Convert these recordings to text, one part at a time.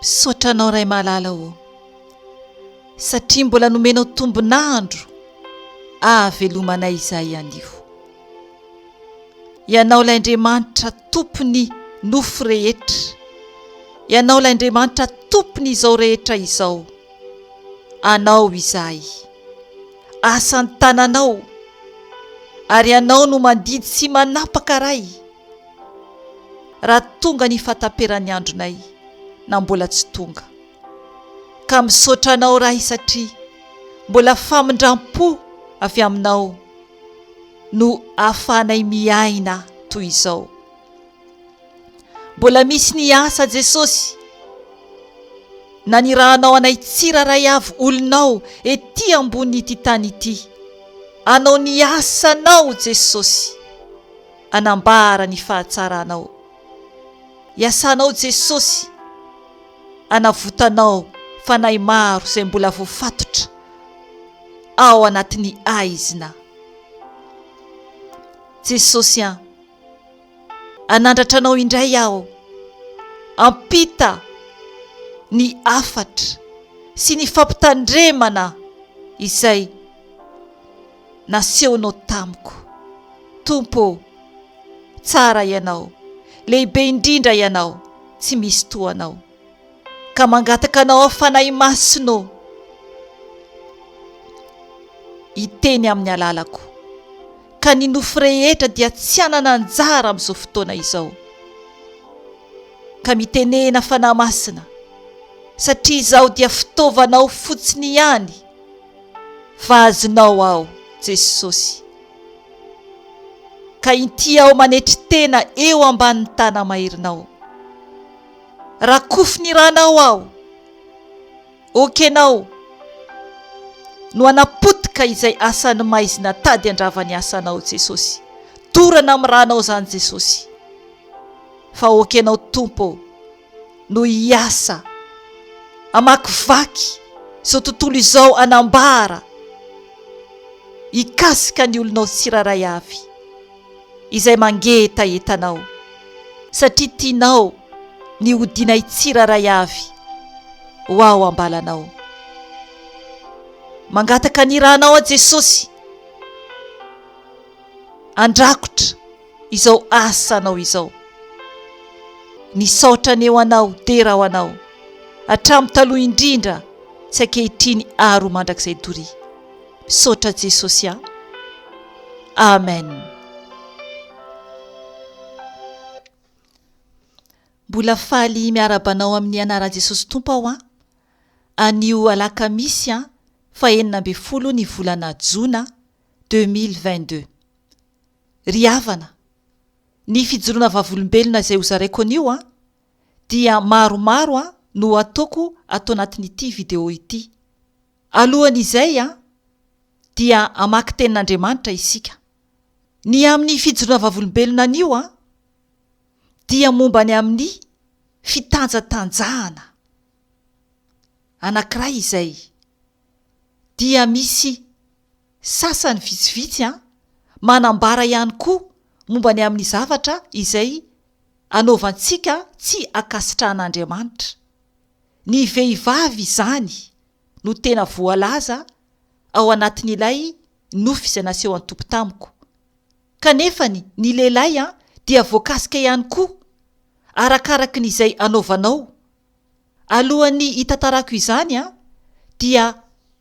Misaotra anao ray malala o, satria mbola nomenao tombonandro ahavelomanay izahay anio. Ianao ilay Andriamanitra tompony nofo rehetra, ianao ilay Andriamanitra tompony izao rehetra izao. Anao izahay, asany tananao, ary anao no mandidy sy manapaka ray raha tonga ny fataperan'ny andronay na mbola tsy tonga. Ka misaotra anao ray satria mbola famindram-po avy aminao no ahafahanay miaina toy izao. Mbola misy ny asa Jesosy nanirahanao anay tsiraray avy olonao ety ambon'ity tany ity. Anao ny asanao Jesosy anambara ny fahatsaranao. Iasanao Jesosy anavotanao fanahy maro izay mbola voafatotra ao anatin'ny aizina. Jesosy anandratranao indray aho, ampita ny afatra sy ny fampitandremana izay nasehonao tamiko. Tompo, tsara ianao, lehibe indrindra ianao, tsy misy toanao. Ka mangataka anao fanahy masino hiteny amin'ny alalako. Ka ny nofo rehetra dia tsy anana anjara amin'izao fotoana izao. Ka mitenena fanahy masina, satria izaho dia fitaovanao fotsiny ihany. Vazonao aho Jesosy, ka inty aho manetry tena eo ambanin'ny tana mahirinao. Rakofy ranao aho, okenao no anapotika izay asan'ny maizina tady andravany asanao Jesosy. Dorana amin'ny ranao zany Jesosy, fa okenao Tompo no hiasa amakivaky izao tontolo izao, anambara hikasika ny olonao tsiraray avy izay mangeta entanao, satria tianao ny hodinay tsiraray avy ho ao ambalanao. Mangataka ny ranao a Jesosy, andrakotra izao asanao izao. Nisaotra ny eo anao, dera ho anao, hatramin'ny taloha indrindra, tsy ankehitriny aro mandrakizay doria. Misaotra Jesosy. Amen. Mbola faly miarabanao amin'ny anaran'i Jesosy Tompo aho anio alakamisy 9 ny volana Jona 2022. Ry havana, ny fijoroana vavolombelona izay hozaraiko anio dia maromaro no ataoko ato anatin'ity video ity. Alohan'izay dia amaky tenin'Andriamanitra isika. Ny amin'ny fijoroana vavolombelona anio dia momba ny amin'ny fitanjatanjahana anankiray izay dia misy sasany vitsivitsy manambara ihany koa momba ny amin'ny zavatra izay anaovantsika tsy akasitrahan'Andriamanitra. Ny vehivavy izany no tena voalaza ao anatin'ilay nofo izay naseho an'ny Tompo tamiko. Kanefa ny lehilahy dia voakasika ihany koa arakaraky n'izay anaovanao. Alohan'ny hitantarako izany dia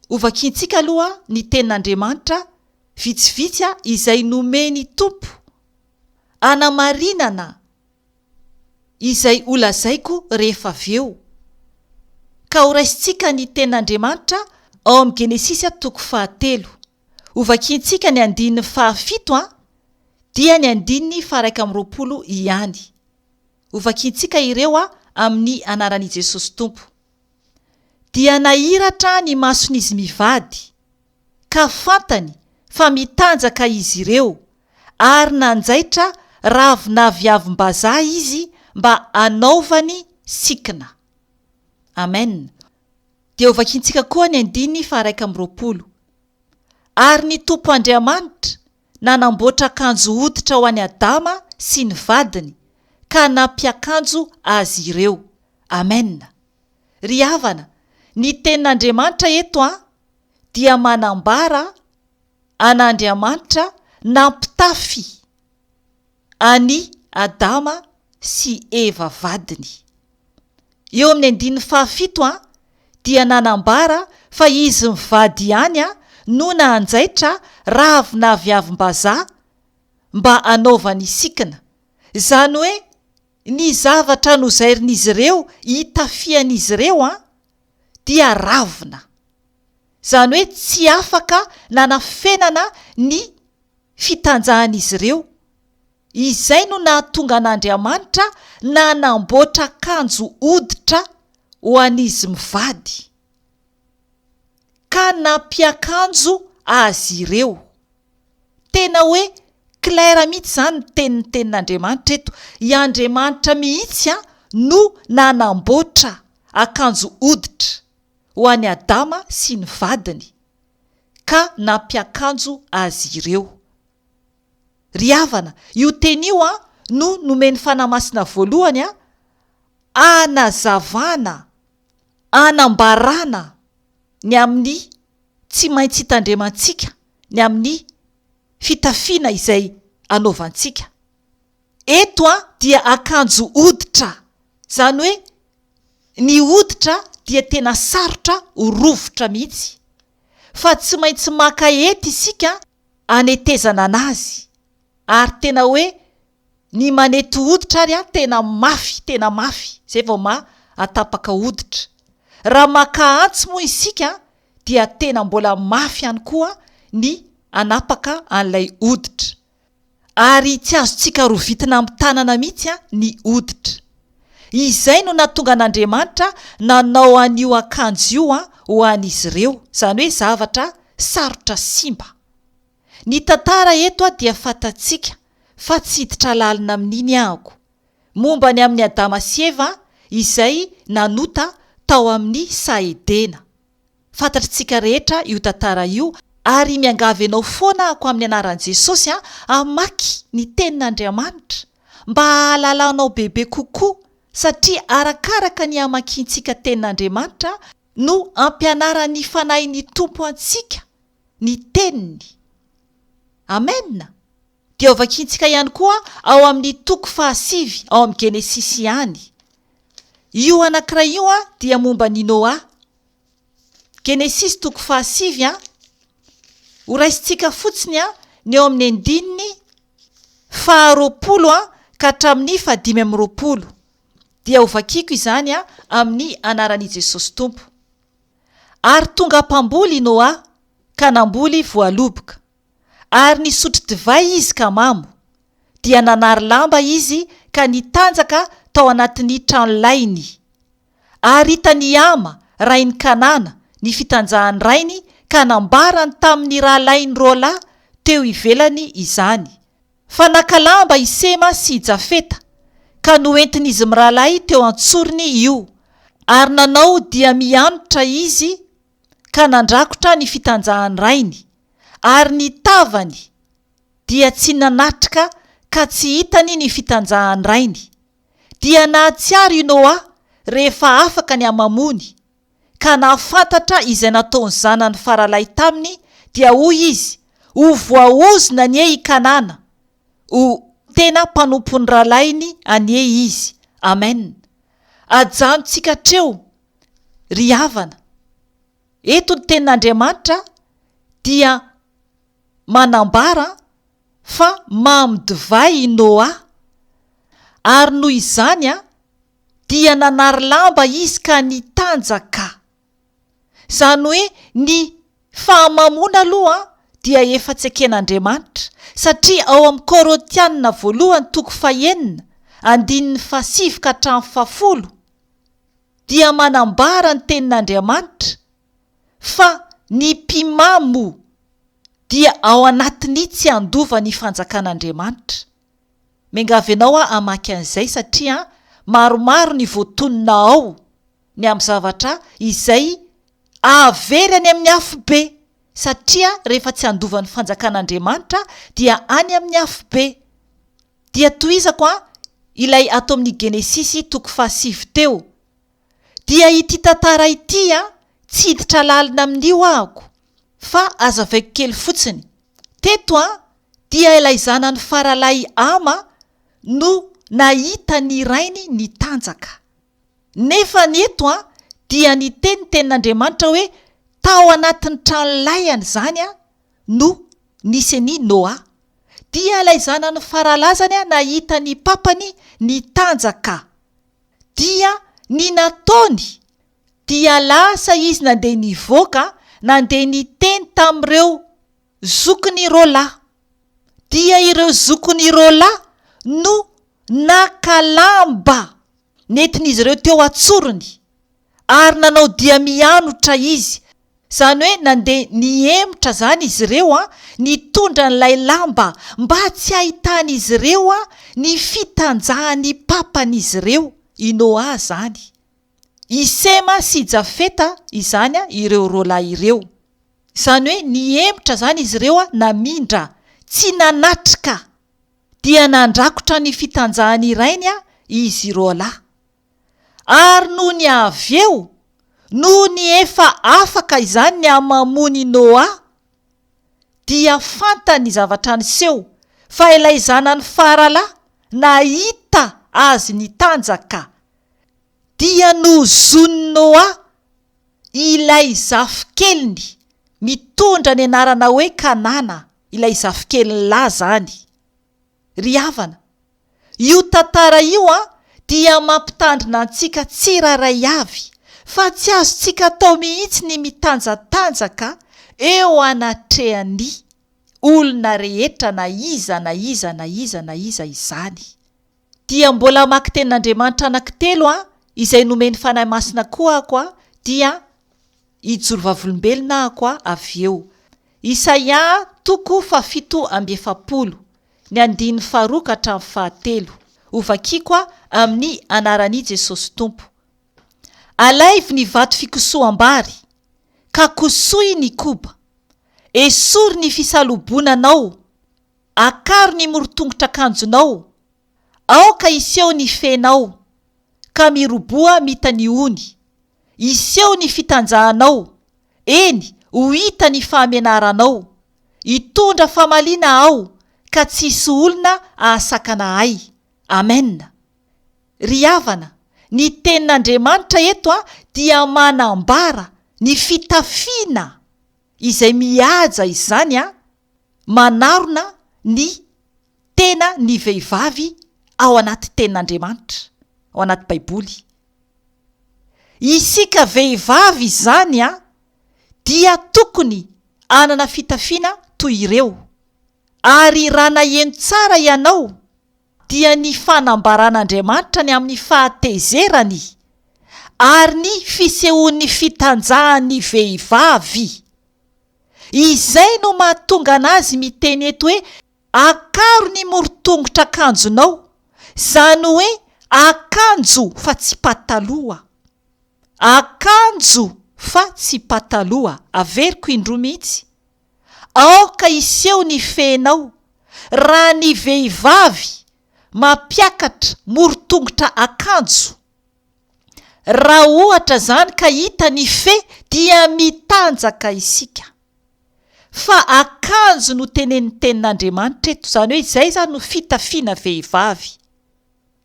ovakintsika aloha ny tenin'Andriamanitra vitsivitsy izay nomeny Tompo anamarinana izay holazaiko rehefa avy eo. Ka horaisintsika ny tenin'Andriamanitra ao amin'ny Genesisy 3, ovakintsika ny 7 dia ny 120 ihany. Ovakintsika ireo amin'ny anaran'i Jesosy Tompo. Dia nahiratra ny mason'izy mivady, ka fantany fa mitanjaka izy ireo, ary nanjaitra ravinaviavim-bazaha izy mba anaovany sikina. Amen. Dia ovakintsika koa ny 1:20. Ary ny Tompo Andriamanitra nanamboatra akanjo hoditra ho an'i Adama sy ny vadiny, ka nampiakanjo azy ireo. Amen. ry havana ny tenin'Andriamanitra eto dia manambara an'Andriamanitra nampitafy any Adama sy Eva vadiny. Eo amin'ny 17 dia nanambara fa izy mivady ihany no nanjaitra ravinaviavim-bazaha mba anaovany sikina. Zany hoe ny zavatra nozairin'izy ireo hitafian'izy ireo dia ravina. Zany hoe tsy afaka nanafenana ny fitanjahan'izy ireo. Izay no nahatonga an'Andriamanitra nanamboatra akanjo hoditra ho an'izy mivady ka nampiakanjo azy ireo. Tena hoe clair mihitsy zany ny tenin'Andriamanitra eto. I Andriamanitra mihitsy no nanamboatra akanjo hoditra ho an'i Adama sy ny vadiny ka nampiakanjo azy ireo. Ry havana, io teny io no nomeny fanamasina voalohany anazavana, anambarana ny amin'ny tsy maintsy hitandremantsika, ny amin'ny fitafiana izay anaovantsika. Eto dia akanjo hoditra. Zany hoe ny hoditra dia tena sarotra ho rovotra mihitsy. Fa tsy maintsy maka hety isika anetezana anazy. Ary tena hoe ny manety hoditra ary tena mafy. Zay vao atapaka hoditra. Raha maka antsy moa isika dia tena mbola mafy ihany koa ny anapaka an'ilay hoditra. Ary tsy azontsika rovitina amin'ny tanana mihitsy ny hoditra. Izay no nahatonga an'Andriamanitra nanao an'io akanjo io ho an'izy ireo. Zany hoe zavatra sarotra simba. Ny tantara eto dia fantatsika fa tsy hiditra lalina amin'iny ahako. Momba ny amin'ny Adama sy Eva izay nanota tao amin'ny Saedena. Fantatritsika rehetra io tantara io. Ary miangavy ianao foana ako amin'ny anaran'i Jesosy amaky ny tenin'Andriamanitra mba hahalalanao bebe kokoa, satria arakaraka ny amakiantsika tenin'Andriamanitra no ampianarany fanahin'ny Tompo antsika ny teniny. Amen. Dia vakiantsika ihany koa ao amin'ny toko 7 ao amin'ny Genesisy ihany. Io anankiray io dia momba ni Noa. Genesisy toko 7 horaisintsika fotsiny ny eo amin'ny 9 ka hatramin'ny 15. Dia hovakiako izany amin'ny anaran'i Jesosy Tompo. Ary tonga mpamboly Noa ka namboly voaloboka. Ary nisotro divay izy ka mamo. Dia nanary lamba izy ka nitanjaka tao anatin'ny tranolainy. Ary hitany ama rainy Kanana ny fitanjahany rainy ka nambarany tamin'ny rahalainy roalahy teo ivelany izany. Fa nakalamba i Sema sy Jafeta ka noentin'izy mirahalahy teo antsoriny io. Ary nanao dia mianotra izy ka nandrakotra ny fitanjahany rainy. Ary ny tavany dia tsy nanatrika ka tsy hitany ny fitanjahany rainy. Dia nahatsiaro i Noa rehefa afaka ny amamony ka nahafantatra izay nataony zanany faralahy taminy, dia hoy izy ho voaozona anie i Kanana, ho tena mpanompon'ny rahalainy anie izy. Amen. Ajanontsika treo ry havana. Eto ny tenin'Andriamanitra dia manambara fa mamodivay i Noa. Ary noho izany dia nanary lamba izy ka nitanjaka. Zany hoe ny fahamamona aloha dia efa tsy eken'Andriamanitra, satria ao amin'ny Korintianina voalohany toko 9 andininy 7 ka hatramin'ny 10 dia manambara ny tenin'Andriamanitra fa ny mpimamo dia ao anatiny tsy andova ny fanjakan'Andriamanitra. Miangavy ianao amaky an'izay satria maromaro ny voatonona ao ny amin'ny zavatra izay avery any amin'ny afobe, satria rehefa tsy andova ny fanjakan'Andriamanitra dia any amin'ny afobe. Dia toizako ilay ato amin'ny Genesisy toko 7 teo. dia ity tantara ity tsy hiditra lalina amin'io ahako fa azavaiko kely fotsiny. Teto dia ilay zanany faralahy Ama no nahita ny rainy ny tanjaka. Nefa ny eto dia ny tenin'Andriamanitra hoe tao anatin'ny trano layany zany no nisy ny Noa. Dia ilay zanany faralazany nahita ny papany ny tanjaka. Dia ny nataony dia lasa izy nandeha nivoaka, nandeha niteny tamin'ireo zokin'ireo lahy. Dia ireo zokin'ireo lahy no nakalamba nentin'izy ireo teo atsorony ary nanao dia mianotra izy. Zany hoe nandeha niemotra zany izy ireo nitondra n'ilay lamba mba tsy hahitan'izy ireo ny fitanjahan'ny papan'izy ireo i Noa zany. I Sema sy Jafeta izany ireo roalahy ireo. Zany hoe niemotra zany izy ireo namindra, tsy nanatrika, dia nandrakotra ny fitanjahany rainy izy roalahy. Ary noho ny avy eo, noho ny efa afaka izany ny amamony Noa, dia fantany zavatra niseho fa ilay zanany faralahy nahita azy ny tanjaka. Dia nozony Noa ilay zafikeliny mitondra ny anarana hoe Kanana, ilay zafikeliny lahy zany. Ry havana, io tantara io dia mampitandrina antsika tsiraray avy fa tsy azontsika atao mihitsy ny mitanjatanjaka eo anatrehan'ny olona rehetra na iza izany. Dia mbola maki tenin'Andriamanitra anankitelo izay nomeny fanahy masina koa ako dia ijoro vavolombelona ako avy eo. Isaia 7:7, ny 5:4-5. Ovakiko amin'ny anaran'i Jesosy Tompo. Alaivy ny vato fikosoam-bary, ka kosohy ny koba, esory ny fisalobonanao, akaro ny morotongotra akanjonao, aoka iseho ny fenao, ka miroboa mita ny ony, iseho ny fitanjahanao, eny ho hita ny fahamenaranao, hitondra famaliana ao, ka tsisy olona ahasakana ay. Amen. Ry havana, ny tenin'Andriamanitra eto dia manambara ny fitafiana izay mihaja izany manarona ny tena ny vehivavy ao anaty tenin'Andriamanitra, ao anaty baiboly. Isika vehivavy izany dia tokony anana fitafiana toy ireo. Ary raha naheno tsara ianao dia ny fanambaran'Andriamanitra ny amin'ny fahatezerany ary ny fisehoan'ny fitanjahan'ny vehivavy. Izay no mahatonga anazy miteny eto hoe akaro ny morotongotra akanjonao, zany hoe akanjo fa tsy pataloha. Akanjo fa tsy pataloha. Averiko indroa mihitsy. Aoka iseho ny fenao. Raha ny vehivavy mampiakatra morotongotra akanjo, raha ohatra zany ka hita ny fe, dia mitanjaka isika. Fa akanjo no tenen'ny tenin'Andriamanitra eto, zany hoe izay zany no fitafiana vehivavy.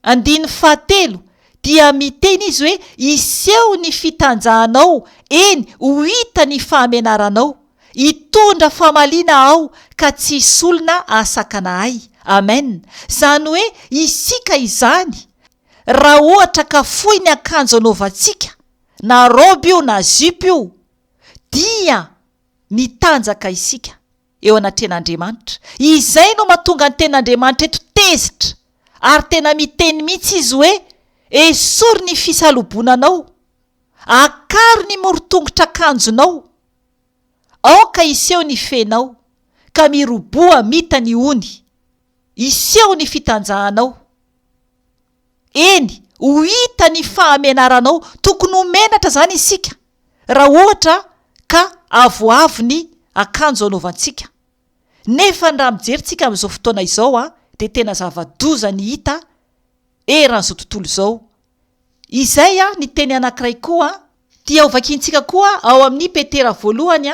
7 dia miteny izy hoe iseho ny fitanjahanao, eny ho hita ny fahamenaranao, hitondra famaliana ao, ka tsisy olona ahasakana ay. Amen. Zany hoe isika izany, raha ohatra ka fohy ny akanjo anaovantsika, na robe io na zipo io, dia mitanjaka isika eo anatren'Andriamanitra. Izay no mahatonga ny tenin'Andriamanitra eto tezitra, ary tena miteny mihitsy izy hoe esory ny fisalobonanao, akaro ny morotongotra akanjonao, aoka iseho ny fenao, ka miroboa mita ny ony, iseho ny fitanjahanao, eny ho hita ny fahamenaranao. Tokony homenatra zany isika raha ohatra ka avoavo ny akanjo anaovantsika. Nefa raha mijeritsika amin'izao fotoana izao dia tena zava-doza ny hita eran'izao tontolo izao. Izay ny teny anankiray koa dia hovakintsika koa ao amin'ny Petera voalohany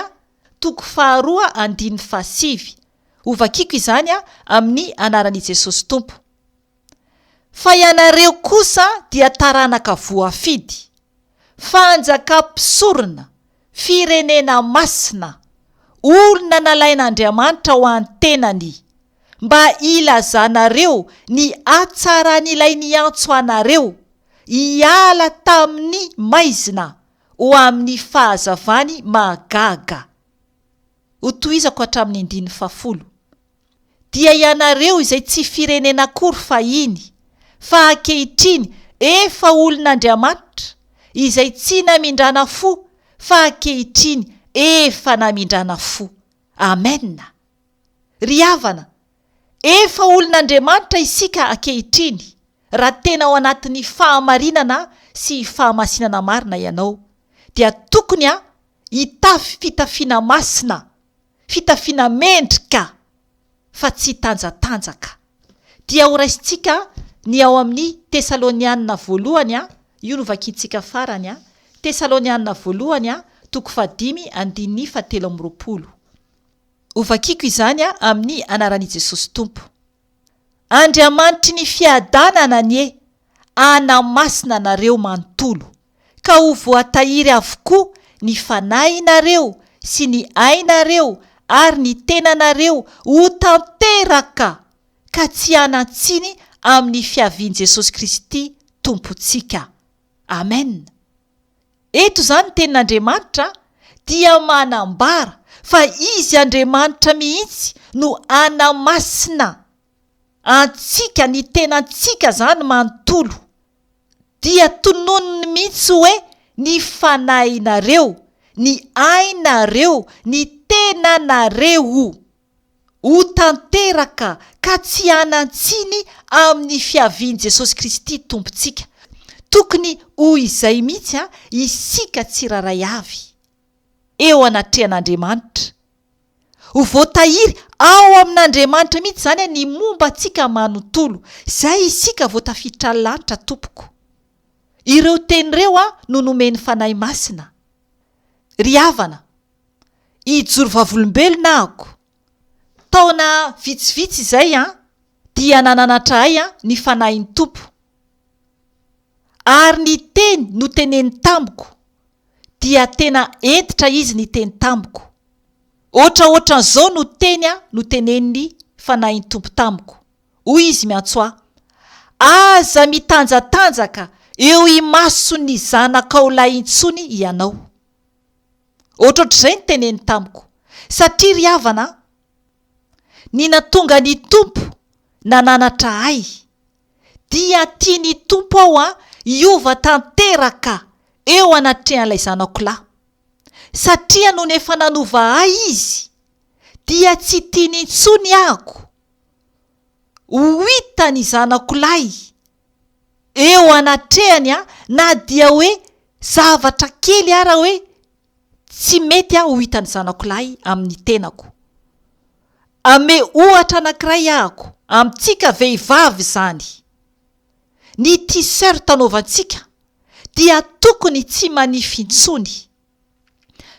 2:7 hovakiko izany amin'ny anaran'i Jesosy Tompo. Fa ianareo kosa dia taranaka voafidy, fanjakam-pisorona, firenena masina, olona nalain'Andriamanitra ho an-tenany, mba ilazanareo ny atsaranyilay antso anareo hiala tamin'ny maizina ho amin'ny fahazavany mahagaga. Hotohizako hatramin'ny 10 dia ianareo izay tsy firenena akory fahiny, fa ankehitriny efa olon'Andriamanitra, izay tsy namindrana fo, fa ankehitriny efa namindrana fo. Amen. Ry havana, efa olon'Andriamanitra isika ankehitriny, raha tena ao anatin'ny fahamarinana sy fahamasinana marina ianao, dia tokony hitafy fitafiana masina, fitafiana mendrika, fa tsy tanjatanjaka. Dia horaisintsika ny ao amin'ny Tesalonianina voalohany, io no vakintsika farany, Tesalonianina voalohany 5:17. Hovakiko izany amin'ny anaran'i Jesosy Tompo. Andriamanitry ny fiadanana anie anamasina nareo manontolo, ka ho voatahiry avokoa ny fanahinareo sy ny ainareo ary ny tenanareo ho tanteraka, ka tsy hanantsiny amin'ny fiavian' Jesosy Kristy Tompontsika. Amen. Eto izany tenin'Andriamanitra dia manambara fa izy Andriamanitra mihitsy no anamasina antsika, ny tenantsika zany manontolo, dia tononony mihitsy hoe ny fanahinareo, ny ainareo, ny tenanareo ho tanteraka, ka tsy hanantsiny amin'ny fiavian' Jesosy Kristy Tompontsika. Tokony ho izay mihitsy isika tsiraray avy eo anatrehan'Andriamanitra, ho voatahiry ao amin'Andriamanitra mihitsy zany ny momba antsika manontolo, zay isika voatafiditra ny lanitra tompoko. Ireo tenireo no nomeny fanahy masina. Ry havana, ijoro vavolombelona ako, taona vitsivitsy izay dia nananatra ahy ny fanahin'ny tompo, ary ny teny no teneny tamiko dia tena entitra izy ny teny tamiko. Ohatraohatran'izao no teny no tenen'ny fanahin'ny tompo tamiko. Hoy izy miantso ahy: aza mitanjatanjaka eo imason'ny zanakao lahy intsony ianao. Ohatrohatr'izay ny teneny tamiko, satria ry havana, ny natonga ny tompo nananatra ahy, dia tiany tompo ao hiova tanteraka eo anatrehan'ilay zanako lahy, satria no nefa nanova ahy izy, dia tsy tiany intsony ahako ho hitany zanako lahy eo anatrehany, na dia hoe zavatra kely ara hoe tsy mety ho hitany zanako lahy amin'ny tenako. Ame ohatra anankiray ahako amintsika vehivavy zany, ny t-shirt anaovantsika dia tokony tsy manify intsony,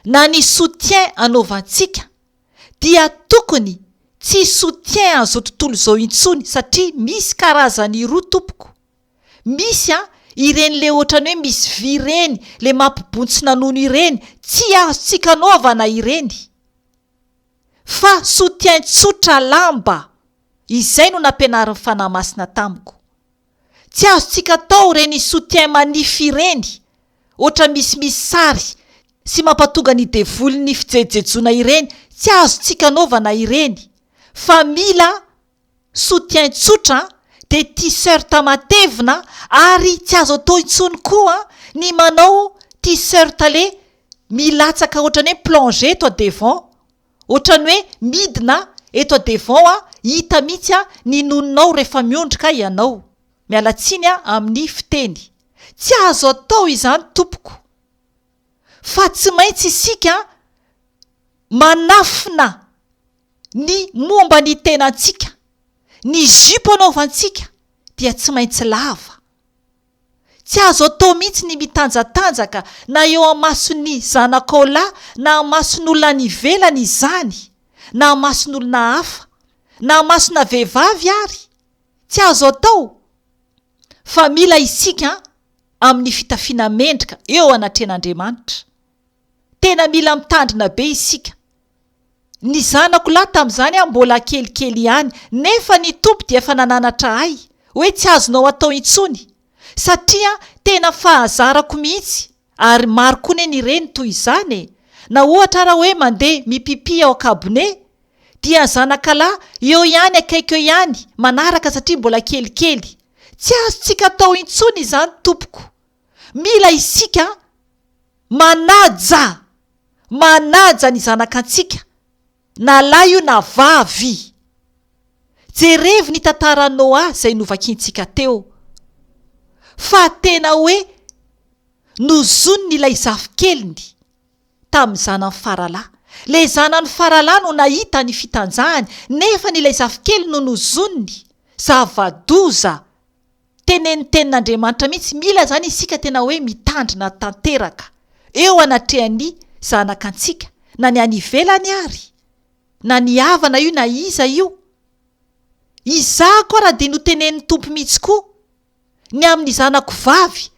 na ny soutien anaovantsika dia tokony tsy soutien an'izao tontolo izao intsony, satria misy karazany roa tompoko. Misy ireny le ohatrany hoe misy vy ireny, le mampibontsina nono ireny, tsy azontsika anaovana ireny, fa soutien tsotra lamba, izay no nampianarin'ny fanahy masina tamiko. Tsy azontsika atao ireny soutien manify ireny, ohatra misy sary sy mampatonga ny devoliny fijejejona ireny, tsy azontsika anaovana ireny, fa mila soutien tsotra, de t-shirt matevina, ary tsy azo atao intsony koa ny manao t-shirt le milatsaka ohatrany hoe plongé eto devant, ohatrany hoe midina eto devant, hita mihitsy ny nononao rehefa miondrika ianao. Mialatsiny amin'ny fiteny, tsy azo atao izany tompoko, fa tsy maintsy isika manafina ny momba ny tenantsika. Ny zipo anaovantsika dia tsy maintsy lava, Tsy azo atao mihitsy ny mitanjatanjaka na eo amason'ny zanak'aolahy na amason'olona ny velany izany na amason'olona hafa na amasona vehivavy ary. Tsy azo atao. Fa mila isika amin'ny fitafiana mendrika eo anatren'Andriamanitra. Tena mila mitandrina be isika. Ny zanako lahy tamin'izany mbola kelikely ihany, nefa ny tompo dia efa nananatra ahy hoe tsy azonao atao intsony, satria tena fahazarako mihitsy. Ary maro koa ny reny toy izany. Na ohatra raha hoe mandeha mipipi ao kabone, dia zanakalahy eo ihany akaiky eo ihany manaraka satria mbola kelikely. Tsy azontsika atao intsony izany tompoko. Mila isika manaja ny zanakantsika, na lahy io na vavy. Jerevy ny tantara Noa izay novakiantsika teo. Fa tena hoe nozoniny ilay zafikeliny tamin'ny zanany faralahy. Le zanany faralahy no nahita ny fitanjahany, nefa n'ilay zafikely no nozoniny. Zava-doza. Teneny tenin'Andriamanitra mihitsy. Mila zany isika tena hoe mitandrina tanteraka eo anatrehan'ny zanakantsika, na ny any ivelany ary, na ny havana io na iza io. Izaho koa raha dia notenen'ny tompo mihitsy koa ny amin'ny zanako vavy,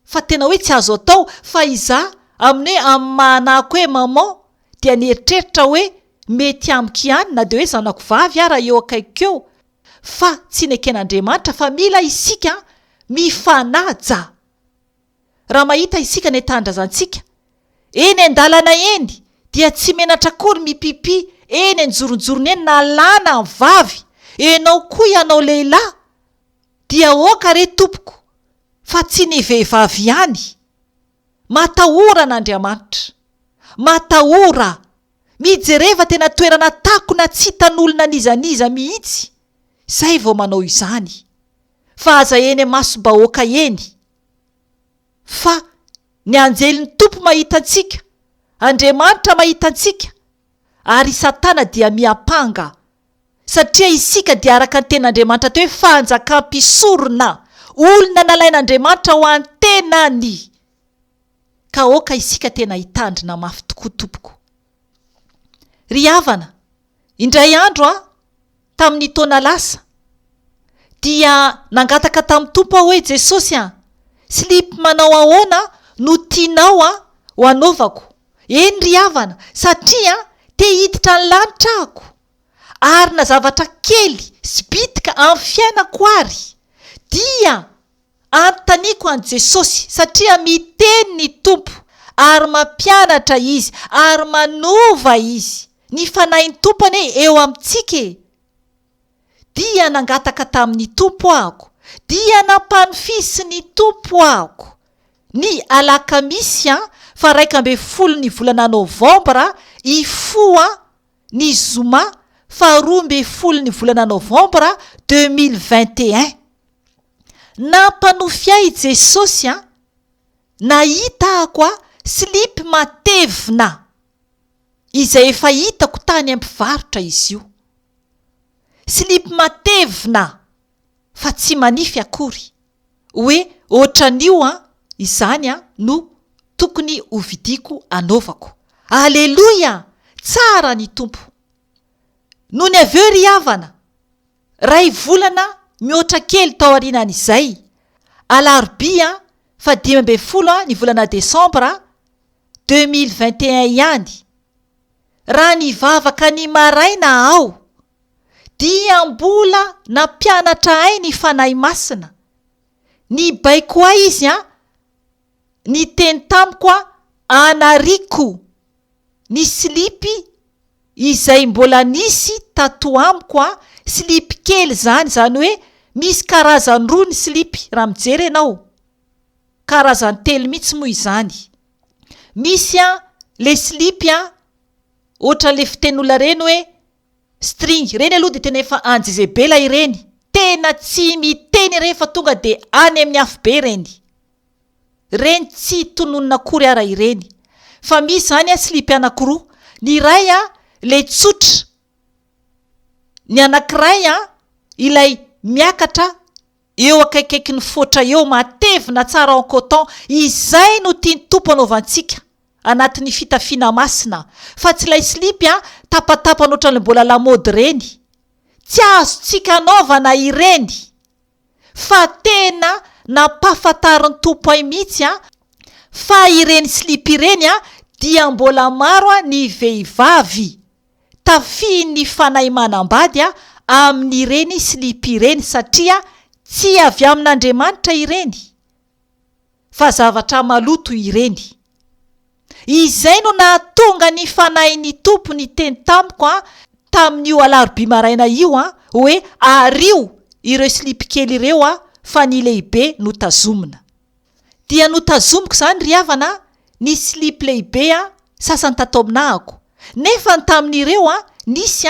fa tena hoe tsy azo atao. Fa izaho amin'ny hoe amin'ny manako hoe maman dia nieritreritra hoe mety amiko ihany na dia hoe zanako vavy raha eo akaiky eo. Fa tsy neken'Andriamanitra, fa mila isika mifanaja. Raha mahita isika ny tandrazantsika eny an-dalana eny, dia tsy menatra akory mipipi eny an-joronjorony eny na lahy na vavy. Enao koa ianao lehilahy dia oka re tompoko, fa tsy ny vehivavy ihany. Matahora n'Andriamanitra, matahora. Mijereva tena toerana takona tsy hitan'olona nizaniza mihitsy. Zay vao manao izany. Fa aza eny masom-bahoaka eny. Fa ny anjelin'ny tompo mahita antsika, Andriamanitra mahita antsika, ary Satana dia miapanga. Satria isika dia araka ny ten'Andriamanitra teo hoe fanjakam-pisorona, olona nalain'Andriamanitra ho an-tenany. Ka oka isika tena hitandrina mafy tokoa tompoko. Ry havana, indray andro tamin'ny taona lasa dia nangataka tamin'ny tompo aho hoe Jesosy slipy manao ahoana no tianao ho anaovako. Eny ry havana, satria te hiditra ny lanitra ako, ary na zavatra kely sy bitika amin'ny fiainako ary, dia anontaniako an Jesosy, satria miteny ny tompo ary mampianatra izy ary manova izy. Ny fanahin'ny tompony eo amintsika. Dia nangataka tamin'ny tompo ahako, dia nampanofisy ny tompo ahako. Ny alakamisy fa 12 ny volana Novambra ifoa ny zoma fa 12 ny volana Novambra 2021. Nampanofy ahy Jesosy nahita ako slipy matevina izay efa hitako tany am-pivarotra izy io. Slipy matevina fa tsy manify akory. Hoe ohatran'io izany no tokony hovidiko anaovako. Aleloia! Tsara ny tompo. No ny avy eo ry havana, 2 volana mihoatra kely tao aorianan'izay, alarobia fa 12 ny volana Desambra 2021 ihany, raha nivavaka ny maraina aho, dia mbola nampianatra ahy ny fanahy masina. Ny baiko ahy izy ny teny tamiko anariko ny slipy izay mbola nisy tato amiko slipy kely zany hoe misy karazany roa ny slipy raha mijery ianao, karazany 3 mihitsy moa izany. Misy le slipy ohatra le fiten'olona reny hoe string reny aloha dia tena efa anjezebela ireny, tena tsy miteny rehefa tonga dia any amin'ny afo be reny tsy tononona akory ara ireny. Fa misy zany slipy anankiroa, ny iray le tsotra, ny anankiray ilay miakatra eo akaikaiky ny foatra eo matevina tsara en coton, izay no tiany tompo anaovantsika anatin'ny fitafiana masina, fa tsy ilay slipy tapatapana ohatran'ilay mbola lamody reny. Tsy azontsika anaovana ireny, fa tena nampahafantarin'ny tompo ay mihitsy fa ireny slipy ireny dia mbola maro ny vehivavy tafiany fanahy manambady amin'ireny slipy ireny, satria tsy avy amin'Andriamanitra ireny, fa zavatra maloto ireny. Izay no nahatonga ny fanahin'ny tompo ny teny tamiko tamin'io alarobia maraina io hoe ario ireo slipy kely ireo fa ny lehibe no tazomina. Dia notazomiko zany ry havana ny slipy lehibe sasany tato aminahako, nefa tamin'ireo nisy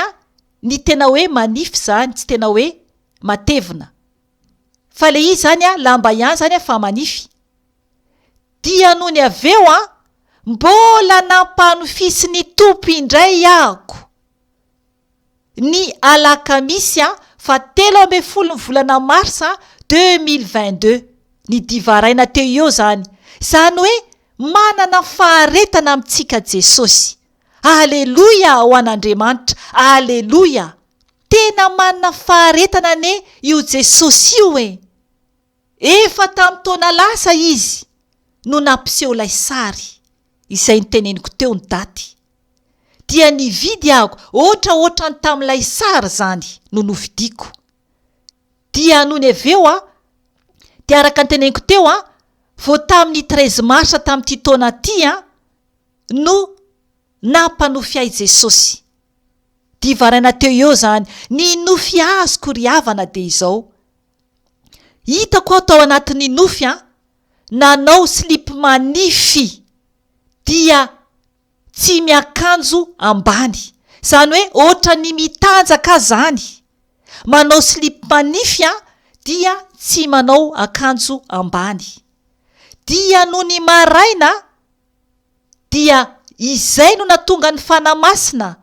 ny tena hoe manify zany, tsy tena hoe matevina, fa le izy zany lamba ihany zany fa manify. Dia noho ny aveo mbola nampanofisy ny tompo indray ahako ny alakamisy fa 13 ny volana marsa 2022 ny divaraina teo eo zany. Zany hoe manana faharetana amintsika Jesosy. Aleloia ho an'Andriamanitra, aleloia. Tena manana faharetana ne io Jesosy io efa tamin'ny taona lasa izy no nampiseho lay sary izay niteneniko teo ny daty. Dia nividy ako ohatrany tamin'ilay sary zany no novidiko. Dia noho ny aveo dia araka niteneniko teo vao tamin'ny 13 marsa tamin'ity taona ty no nampanofy ahy Jesosy. Divaraina teo eo zany ny nofy azoko ry havana de izao. Hitako aho tao anatin'ny nofy nanao slipy manify dia tsy miakanjo ambany, zany hoe ohatrany mitanjaka zany. Manao slipy manify dia tsy manao akanjo ambany. Dia noho ny maraina dia izay no natonga ny fanamasina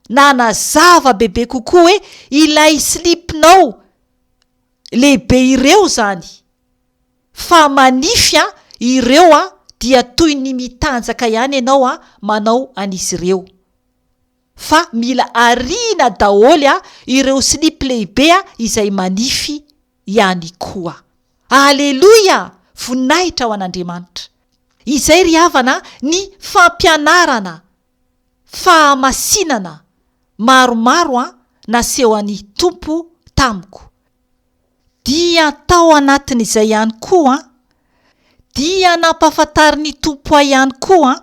nanazava bebe kokoa hoe ilay slipinao lehibe ireo zany fa manify ireo dia toy ny mitanjaka ihany ianao manao an'izy ireo, fa mila arina daholy ireo slipy lehibe izay manify ihany koa. Aleloia, voninahitra ho an'Andriamanitra. Izay ry havana ny fampianarana fahamasinana maromaro naseho an'ny tompo tamiko. Dia tao anatin'izay ihany koa dia nampahafantarin'ny tompo ahy ihany koa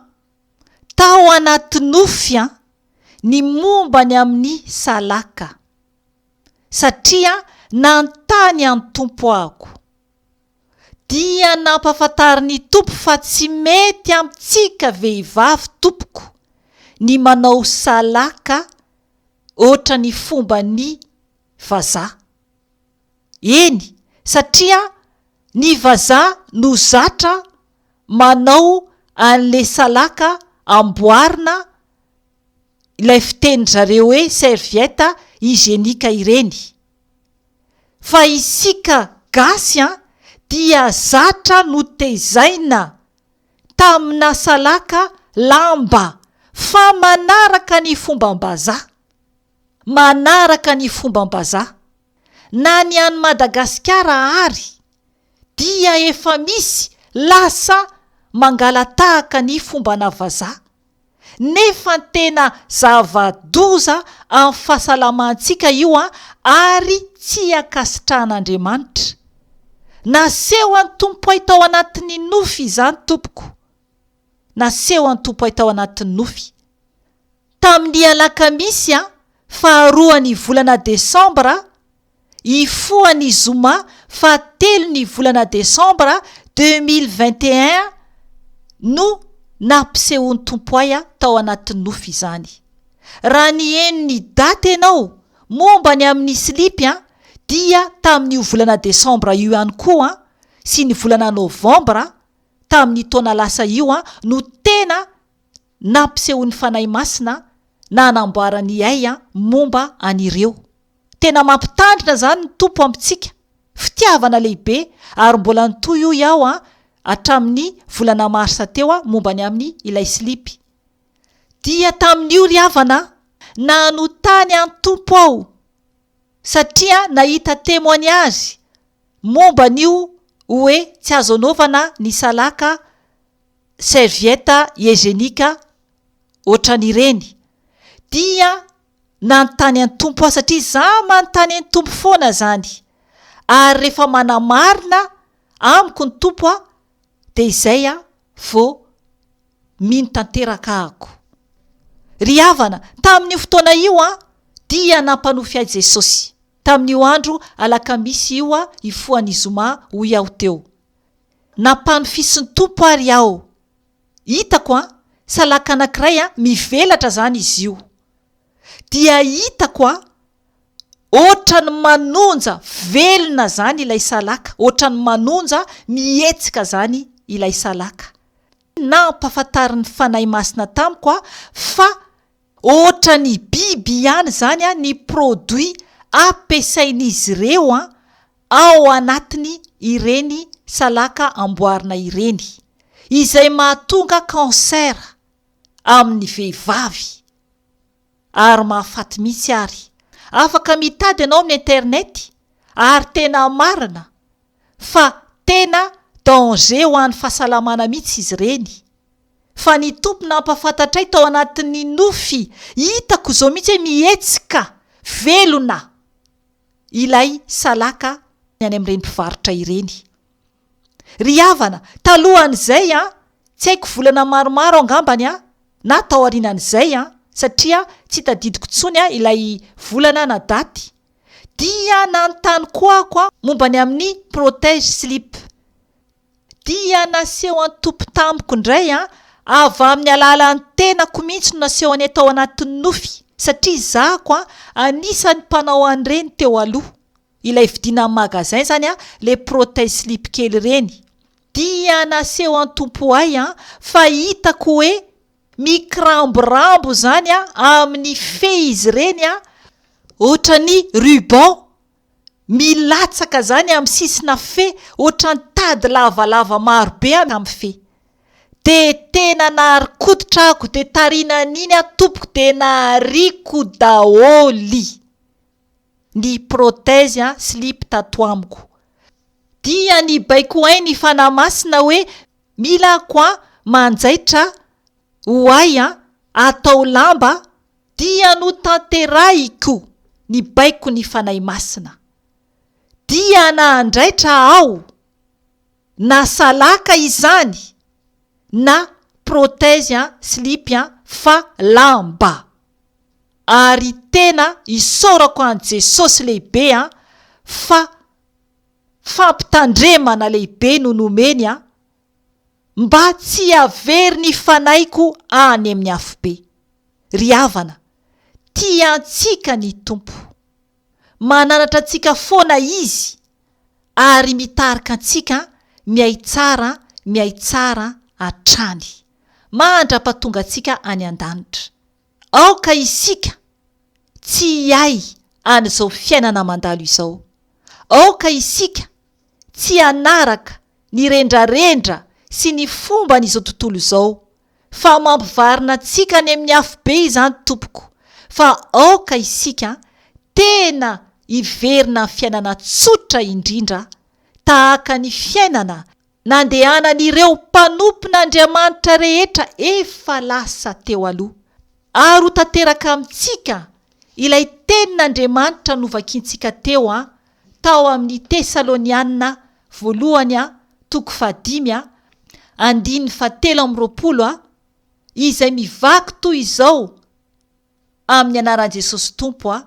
tao anaty nofy ny momba ny amin'ny salaka, satria nantany any tompo ahako. Dia nampahafantarin'ny tompo fa tsy mety amintsika vehivavy tompoko ny manao salaka ohatra ny fomba ny vazaha. Eny, satria ny vazaha no zatra manao an'le salaka amboarina, ilay fitenin-jareo hoe serviette hygienika ireny. Fa isika gasy dia zatra no tezaina tamina salaka lamba fa manaraka ny fomba-bazaha. Manaraka ny fomba-bazaha. Na ny any Madagasikara ary dia efa misy lasa mangalatahaka ny fombana vazaha, nefa tena zava-doza amin'ny fahasalamantsika io ary tsy akasitrahan'Andriamanitra. Naseho any tompo ay tao anatin'ny nofy izany tompoko. Naseho any tompo ay tao anatin'ny nofy. Tamin'ny alakamisy faharoa ny volana Desambra ifoany zoma fahatelo ny volana Desambra 2021 no nampisehon'ny tompo ay tao anatin'ny nofy izany. Raha ny eno ny daty ianao momba ny amin'ny slipy dia tamin'io volana Desambra io ihany koa sy ny volana Novambra tamin'ny taona lasa io no tena nampisehon'ny fanahy masina nanamboarany ay momba an'ireo. Tena mampitandrina zany ny tompo amintsika fitiavana lehibe ary mbola nitoy io iaho hatramin'ny volana marsa teo mombany amin'ny ilay slipy. Dia tamin'io ry havana nanotany any tompo aho satria nahita témoignage momba n'io hoe tsy azo anaovana ny salaka serviette hygienika ohatran'ireny. Dia nanontany any tompo aho satria za manontany any tompo foana zany, ary rehefa manamarina amiko ny tompo de izay vao mino tanteraka ahako. Ry havana, tamin'io fotoana io dia nampanofy ahy Jesosy. Tamin'io andro alakamisy io ifoan'ny zoma hoy aho teo. Nampanofisy ny tompo ary aho. Hitako salaka anankiray mivelatra zany izy io. Dia hitako ohatrany manonja velona zany ilay salaka, ohatrany manonja mihetsika zany ilay salaka. Nampahafantariny fanahy masina tamiko fa ohatrany biby ihany zany ny produit ampiasain'izy ireo ao anatiny ireny salaka amboarina ireny, izay mahatonga cancer amin'ny vehivavy ary mahafaty mihitsy ary. Afaka mitady ianao amin'ny internet ary tena marina fa tena danger ho an'ny fahasalamana mihitsy izy ireny. Fa ny tompo nampahafantatra tao anatin'ny nofy, hitako zao mihitsy mihetsika velona ilay salaka any amin'ireny mpivarotra ireny. Ry havana, talohan'izay tsy haiko volana maromaro angambany na tao aorianan'izay satria tsy tadidiko tsony ilay volana na daty, dia nanontany koa ako momba ny amin'ny protège slip. Dia naseho any tompo tamiko indray avy amin'ny alalan'ny tenako mihitsy no naseho any tao anatin'ny nofy, satria zako anisan'ny mpanao an'ireny teo aloha, ilay vidiana amin'ny magasin zany le protège slip kely reny. Dia naseho any tompo ahy fa hitako hoe mikramborambo zany amin'ny fe izy reny ohatrany ruban milatsaka zany amin'ny sisina fe, ohatrany tady lavalava maro be amin'ny fe. De tena naharikoditra ako, de tarina n'iny tompoko de nahariko daholy ny protège slip tato amiko. Dia nibaiko ahy ny fanahy masina hoe mila ko manjaitra ho ahy atao lamba, dia notanterahiko ny baiko ny fanahy masina. Dia nahandraitra aho na salaka izany na protège slip fa lamba, ary tena isaorako an Jesosy lehibe fa fampitandremana lehibe no nomeny mba tsy avery ny fanahyko any amin'ny afobe. Ry havana, tiantsika ny tompo, mananatra antsika foana izy ary mitarika antsika miay tsara hatrany, mandra-pahatonga antsika any an-danitra. Aoka isika tsy hiay an'izao fiainana mandalo izao. Aoka isika tsy hanaraka ny rendrarendra sy ny fomba n'izao tontolo izao, fa mampivarina antsika any amin'ny afobe izany tompoko. Fa aoka isika tena hiverina ny fiainana tsotra indrindra, tahaka ny fiainana nandehanan'ireo mpanompon'Andriamanitra rehetra efa lasa teo aloha. Ary ho tanteraka amintsika ilay tenin'Andriamanitra novakiantsika teo tao amin'ny Tesaloniana voalohany 5:17 izay mivaky toy izao amin'ny anaran'i Jesosy Tompo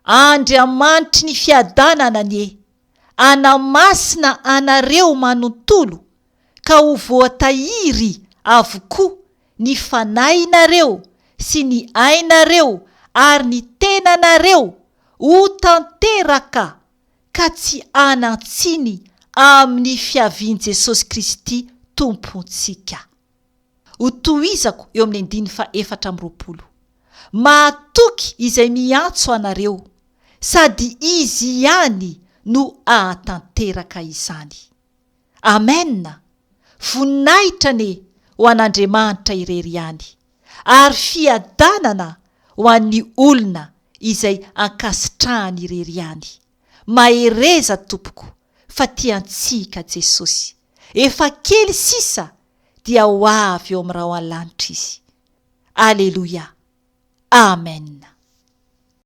Andriamanitry ny fiadanana anie, anamasina anareo manontolo ka ho voatahiry avokoa ny fanahinareo sy ny ainareo ary ny tenanareo ho tanteraka ka tsy anantsiny amin'ny fiavian' Jesosy Kristy tompontsika. Ho tohizako eo amin'ny 4:20. Mahatoky izay miantso anareo, sady izy ihany no ahatanteraka izany. Amena. Voninahitra ne ho an'Andriamanitra irery ihany, ary fiadanana ho an'ny olona izay ankasitrahany irery ihany. Mahereza tompoko fa tiantsika Jesosy. Efa kely sisa dia ho avy eo amin'irao an-lanitra izy. Aleloia. Amen.